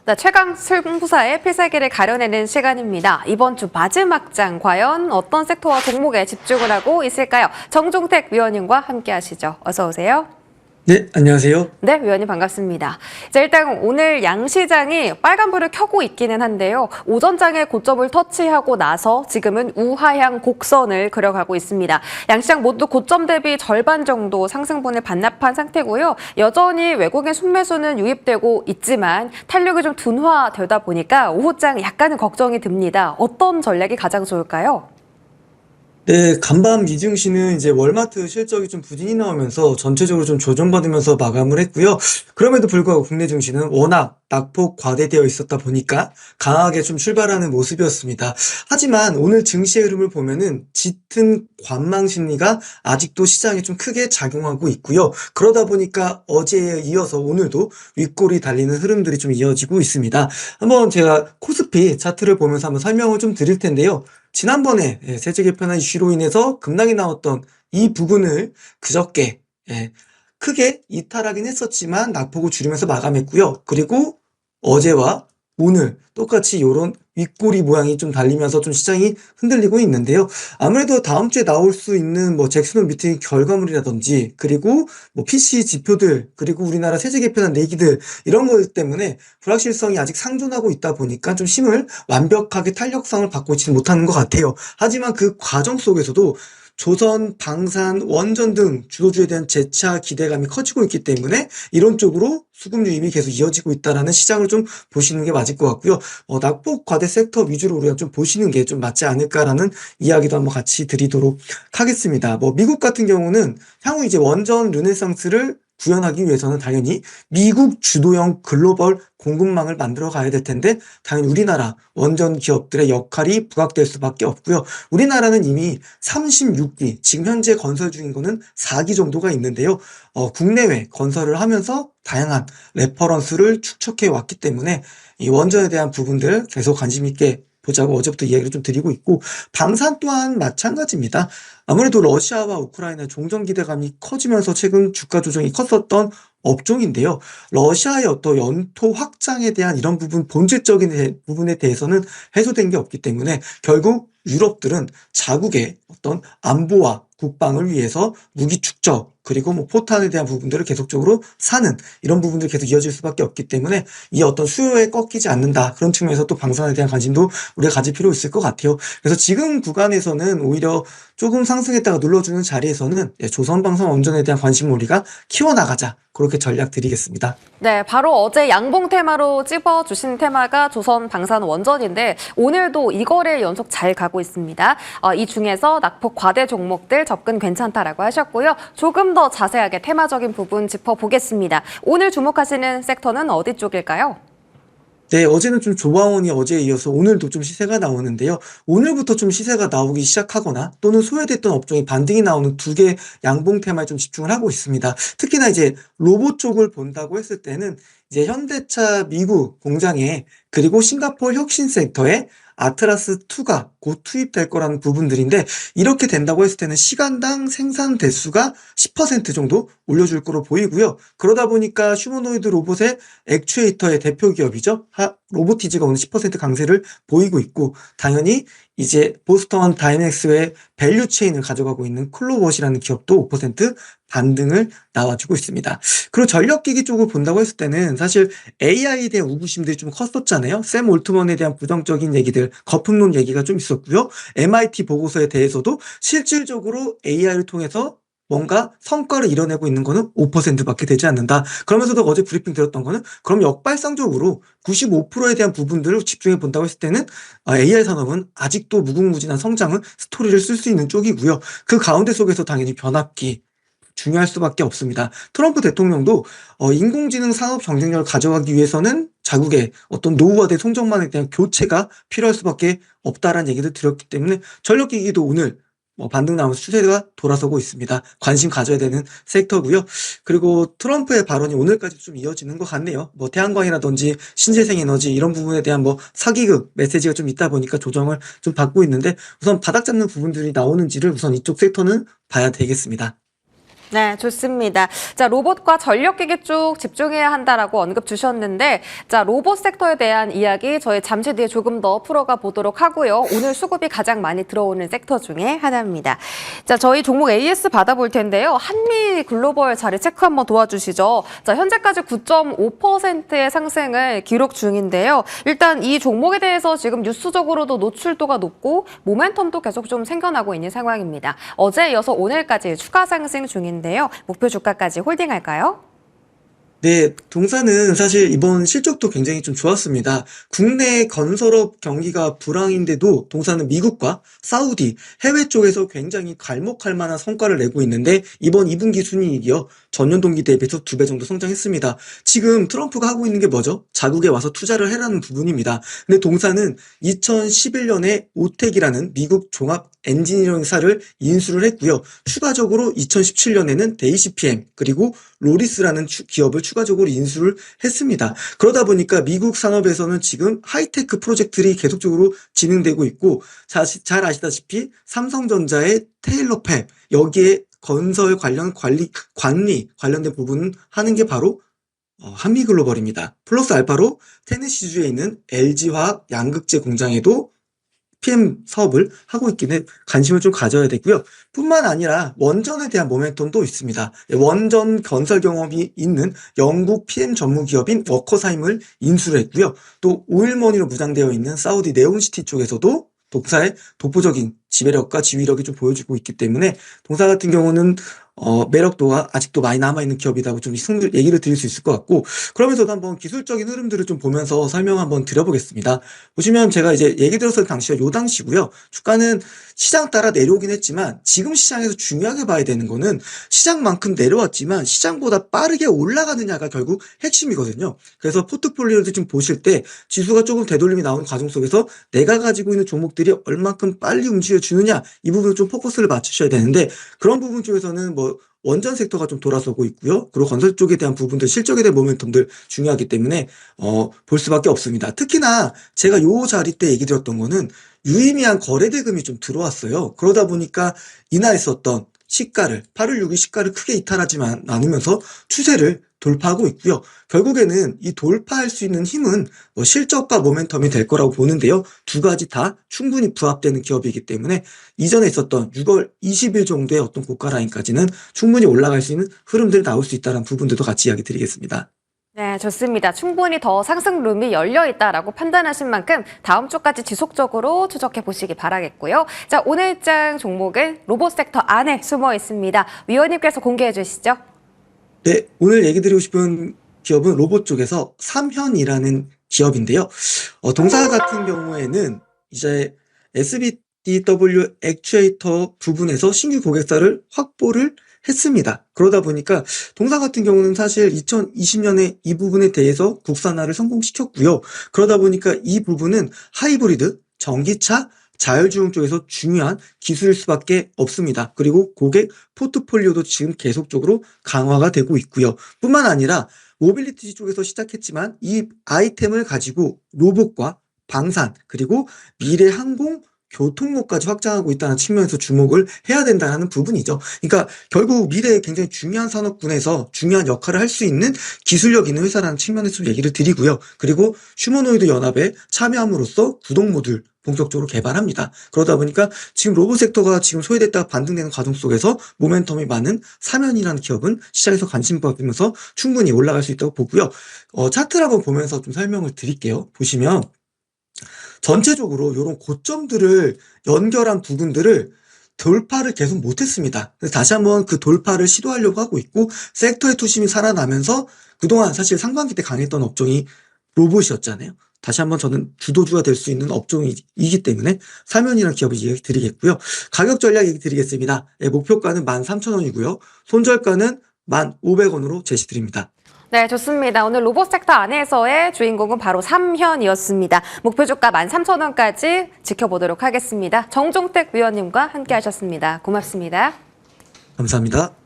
네, 최강 승부사의 필살기를 가려내는 시간입니다. 이번 주 마지막 장 과연 어떤 섹터와 종목에 집중을 하고 있을까요? 정종택 위원님과 함께 하시죠. 어서 오세요. 네, 안녕하세요. 네, 위원님 반갑습니다. 자, 일단 오늘 양시장이 빨간불을 켜고 있기는 한데요. 오전장에 고점을 터치하고 나서 지금은 우하향 곡선을 그려가고 있습니다. 양시장 모두 고점 대비 절반 정도 상승분을 반납한 상태고요. 여전히 외국인 순매수는 유입되고 있지만 탄력이 좀 둔화되다 보니까 오후장 약간은 걱정이 듭니다. 어떤 전략이 가장 좋을까요? 네, 간밤 미증시는 이제 월마트 실적이 좀 부진이 나오면서 전체적으로 좀 조정받으면서 마감을 했고요. 그럼에도 불구하고 국내 증시는 워낙 낙폭 과대되어 있었다 보니까 강하게 좀 출발하는 모습이었습니다. 하지만 오늘 증시의 흐름을 보면은 짙은 관망 심리가 아직도 시장에 좀 크게 작용하고 있고요. 그러다 보니까 어제에 이어서 오늘도 윗골이 달리는 흐름들이 좀 이어지고 있습니다. 한번 제가 코스피 차트를 보면서 한번 설명을 좀 드릴 텐데요. 지난번에 세제 개편안 이슈로 인해서 급락이 나왔던 이 부분을 그저께 크게 이탈하긴 했었지만 낙폭을 줄이면서 마감했고요. 그리고 어제와 오늘 똑같이 이런 윗꼬리 모양이 좀 달리면서 좀 시장이 흔들리고 있는데요. 아무래도 다음 주에 나올 수 있는 뭐 잭슨홀 미팅 결과물이라든지 그리고 뭐 PC 지표들 그리고 우리나라 세제 개편안 내기들 이런 것 때문에 불확실성이 아직 상존하고 있다 보니까 좀 힘을 완벽하게 탄력성을 받고 있지 못하는 것 같아요. 하지만 그 과정 속에서도 조선, 방산, 원전 등 주도주에 대한 재차 기대감이 커지고 있기 때문에 이런 쪽으로 수급 유입이 계속 이어지고 있다라는 시장을 좀 보시는 게 맞을 것 같고요. 낙폭 과대 섹터 위주로 우리가 좀 보시는 게 좀 맞지 않을까라는 이야기도 한번 같이 드리도록 하겠습니다. 뭐 미국 같은 경우는 향후 이제 원전 르네상스를 구현하기 위해서는 당연히 미국 주도형 글로벌 공급망을 만들어 가야 될 텐데 당연히 우리나라 원전 기업들의 역할이 부각될 수밖에 없고요. 우리나라는 이미 36기, 지금 현재 건설 중인 거는 4기 정도가 있는데요. 국내외 건설을 하면서 다양한 레퍼런스를 축적해 왔기 때문에 이 원전에 대한 부분들 계속 관심 있게 보자고 어제부터 이야기를 좀 드리고 있고 방산 또한 마찬가지입니다. 아무래도 러시아와 우크라이나 종전 기대감이 커지면서 최근 주가 조정이 컸었던 업종인데요. 러시아의 어떤 연토 확장에 대한 이런 부분 본질적인 부분에 대해서는 해소된 게 없기 때문에 결국 유럽들은 자국의 어떤 안보와 국방을 위해서 무기 축적 그리고 뭐 포탄에 대한 부분들을 계속적으로 사는 이런 부분들이 계속 이어질 수밖에 없기 때문에 이 어떤 수요에 꺾이지 않는다 그런 측면에서 또 방산에 대한 관심도 우리가 가질 필요 있을 것 같아요. 그래서 지금 구간에서는 오히려 조금 상승했다가 눌러주는 자리에서는 조선방산 원전에 대한 관심을 우리가 키워나가자 그렇게 전략 드리겠습니다. 네, 바로 어제 양봉 테마로 찝어주신 테마가 조선 방산 원전인데 오늘도 이거래 연속 잘 가고 있습니다. 이 중에서 낙폭 과대 종목들 접근 괜찮다라고 하셨고요. 조금 더 자세하게 테마적인 부분 짚어보겠습니다. 오늘 주목하시는 섹터는 어디 쪽일까요? 네, 어제는 좀 조바원이 어제에 이어서 오늘도 좀 시세가 나오는데요. 오늘부터 좀 시세가 나오기 시작하거나 또는 소외됐던 업종이 반등이 나오는 두 개 양봉 테마에 좀 집중을 하고 있습니다. 특히나 이제 로봇 쪽을 본다고 했을 때는 이제 현대차 미국 공장에 그리고 싱가포르 혁신센터에 아트라스2가 곧 투입될 거라는 부분들인데 이렇게 된다고 했을 때는 시간당 생산 대수가 10% 정도 올려줄 거로 보이고요. 그러다 보니까 휴머노이드 로봇의 액추에이터의 대표 기업이죠. 로보티즈가 오늘 10% 강세를 보이고 있고 당연히 이제 보스턴 다이넥스의 밸류 체인을 가져가고 있는 클로봇이라는 기업도 5% 반등을 나와주고 있습니다. 그리고 전력기기 쪽을 본다고 했을 때는 사실 AI에 대한 우구심들이 좀 컸었잖아요. 샘 올트먼에 대한 부정적인 얘기들, 거품론 얘기가 좀 있었고요. MIT 보고서에 대해서도 실질적으로 AI를 통해서 뭔가 성과를 이뤄내고 있는 거는 5%밖에 되지 않는다. 그러면서도 어제 브리핑 들었던 거는 그럼 역발상적으로 95%에 대한 부분들을 집중해 본다고 했을 때는 AI 산업은 아직도 무궁무진한 성장은 스토리를 쓸 수 있는 쪽이고요. 그 가운데 속에서 당연히 변압기 중요할 수밖에 없습니다. 트럼프 대통령도 인공지능 산업 경쟁력을 가져가기 위해서는 자국의 어떤 노후화된 송정망에 대한 교체가 필요할 수밖에 없다라는 얘기를 드렸기 때문에 전력기기도 오늘 반등 나오면서 추세가 돌아서고 있습니다. 관심 가져야 되는 섹터고요. 그리고 트럼프의 발언이 오늘까지 좀 이어지는 것 같네요. 뭐 태양광이라든지 신재생에너지 이런 부분에 대한 뭐 사기극 메시지가 좀 있다 보니까 조정을 좀 받고 있는데 우선 바닥 잡는 부분들이 나오는지를 우선 이쪽 섹터는 봐야 되겠습니다. 네, 좋습니다. 자, 로봇과 전력기기 쪽 집중해야 한다라고 언급 주셨는데, 자, 로봇 섹터에 대한 이야기 저희 잠시 뒤에 조금 더 풀어가 보도록 하고요. 오늘 수급이 가장 많이 들어오는 섹터 중에 하나입니다. 자, 저희 종목 AS 받아볼 텐데요. 한미 글로벌 자리 체크 한번 도와주시죠. 자, 현재까지 9.5%의 상승을 기록 중인데요. 일단 이 종목에 대해서 지금 뉴스적으로도 노출도가 높고 모멘텀도 계속 좀 생겨나고 있는 상황입니다. 어제 이어서 오늘까지 추가 상승 중인데요. 목표 주가까지 홀딩할까요? 네, 동사는 사실 이번 실적도 굉장히 좀 좋았습니다. 국내 건설업 경기가 불황인데도 동사는 미국과 사우디, 해외 쪽에서 굉장히 괄목할 만한 성과를 내고 있는데 이번 2분기 순이익이요. 전년 동기 대비해서 2배 정도 성장했습니다. 지금 트럼프가 하고 있는 게 뭐죠? 자국에 와서 투자를 해라는 부분입니다. 근데 동사는 2011년에 오텍이라는 미국 종합 엔지니어링사를 인수를 했고요. 추가적으로 2017년에는 데이시피엠 그리고 로리스라는 기업을 추가적으로 인수를 했습니다. 그러다 보니까 미국 산업에서는 지금 하이테크 프로젝트들이 계속적으로 진행되고 있고 잘 아시다시피 삼성전자의 테일러팹 여기에 건설 관련 관리 관련된 부분 하는 게 바로 한미글로벌입니다. 플러스 알파로 테네시주에 있는 LG화학 양극재 공장에도 PM 사업을 하고 있기에 관심을 좀 가져야 되고요. 뿐만 아니라 원전에 대한 모멘텀도 있습니다. 원전 건설 경험이 있는 영국 PM 전문 기업인 워커사임을 인수를 했고요. 또 오일머니로 무장되어 있는 사우디 네온시티 쪽에서도 동사의 독보적인 지배력과 지휘력이 좀 보여주고 있기 때문에 동사 같은 경우는 매력도가 아직도 많이 남아있는 기업이라고 좀 얘기를 드릴 수 있을 것 같고, 그러면서도 한번 기술적인 흐름들을 좀 보면서 설명 한번 드려보겠습니다. 보시면 제가 이제 얘기 들었을 당시가 요 당시고요. 주가는 시장 따라 내려오긴 했지만 지금 시장에서 중요하게 봐야 되는 거는 시장만큼 내려왔지만 시장보다 빠르게 올라가느냐가 결국 핵심이거든요. 그래서 포트폴리오를 좀 보실 때 지수가 조금 되돌림이 나오는 과정 속에서 내가 가지고 있는 종목들이 얼만큼 빨리 움직여주느냐 이 부분을 좀 포커스를 맞추셔야 되는데, 그런 부분 쪽에서는 뭐 원전 섹터가 좀 돌아서고 있고요. 그리고 건설 쪽에 대한 부분들, 실적에 대한 모멘텀들 중요하기 때문에 볼 수밖에 없습니다. 특히나 제가 요 자리 때 얘기 드렸던 거는 유의미한 거래 대금이 좀 들어왔어요. 그러다 보니까 이날 있었던 시가를 8월 6일 시가를 크게 이탈하지만 않으면서 추세를 돌파하고 있고요. 결국에는 이 돌파할 수 있는 힘은 실적과 모멘텀이 될 거라고 보는데요. 두 가지 다 충분히 부합되는 기업이기 때문에 이전에 있었던 6월 20일 정도의 어떤 고가 라인까지는 충분히 올라갈 수 있는 흐름들이 나올 수 있다는 부분들도 같이 이야기 드리겠습니다. 네, 좋습니다. 충분히 더 상승 룸이 열려 있다라고 판단하신 만큼 다음 주까지 지속적으로 추적해 보시기 바라겠고요. 자, 오늘 장 종목은 로봇 섹터 안에 숨어 있습니다. 위원님께서 공개해 주시죠. 네, 오늘 얘기 드리고 싶은 기업은 로봇 쪽에서 삼현이라는 기업인데요. 동사 같은 경우에는 이제 SBDW 액추에이터 부분에서 신규 고객사를 확보를 했습니다. 그러다 보니까 동사 같은 경우는 사실 2020년에 이 부분에 대해서 국산화를 성공시켰고요. 그러다 보니까 이 부분은 하이브리드, 전기차, 자율주행 쪽에서 중요한 기술일 수밖에 없습니다. 그리고 고객 포트폴리오도 지금 계속적으로 강화가 되고 있고요. 뿐만 아니라 모빌리티 쪽에서 시작했지만 이 아이템을 가지고 로봇과 방산 그리고 미래 항공 교통로까지 확장하고 있다는 측면에서 주목을 해야 된다는 부분이죠. 그러니까 결국 미래에 굉장히 중요한 산업군에서 중요한 역할을 할 수 있는 기술력 있는 회사라는 측면에서 얘기를 드리고요. 그리고 휴머노이드 연합에 참여함으로써 구동 모듈 본격적으로 개발합니다. 그러다 보니까 지금 로봇 섹터가 지금 소외됐다가 반등되는 과정 속에서 모멘텀이 많은 사면이라는 기업은 시장에서 관심을 받으면서 충분히 올라갈 수 있다고 보고요. 차트를 한번 보면서 좀 설명을 드릴게요. 보시면 전체적으로 이런 고점들을 연결한 부분들을 돌파를 계속 못했습니다. 그래서 다시 한번 그 돌파를 시도하려고 하고 있고, 섹터의 투심이 살아나면서 그동안 사실 상반기 때 강했던 업종이 로봇이었잖아요. 다시 한번 저는 주도주가 될 수 있는 업종이기 때문에 사면이라는 기업을 얘기 드리겠고요. 가격 전략 얘기 드리겠습니다. 목표가는 13,000원이고요. 손절가는 1,500원으로 제시드립니다. 네, 좋습니다. 오늘 로봇 섹터 안에서의 주인공은 바로 삼현이었습니다. 목표 주가 13,000원까지 지켜보도록 하겠습니다. 정종택 위원님과 함께 하셨습니다. 고맙습니다. 감사합니다.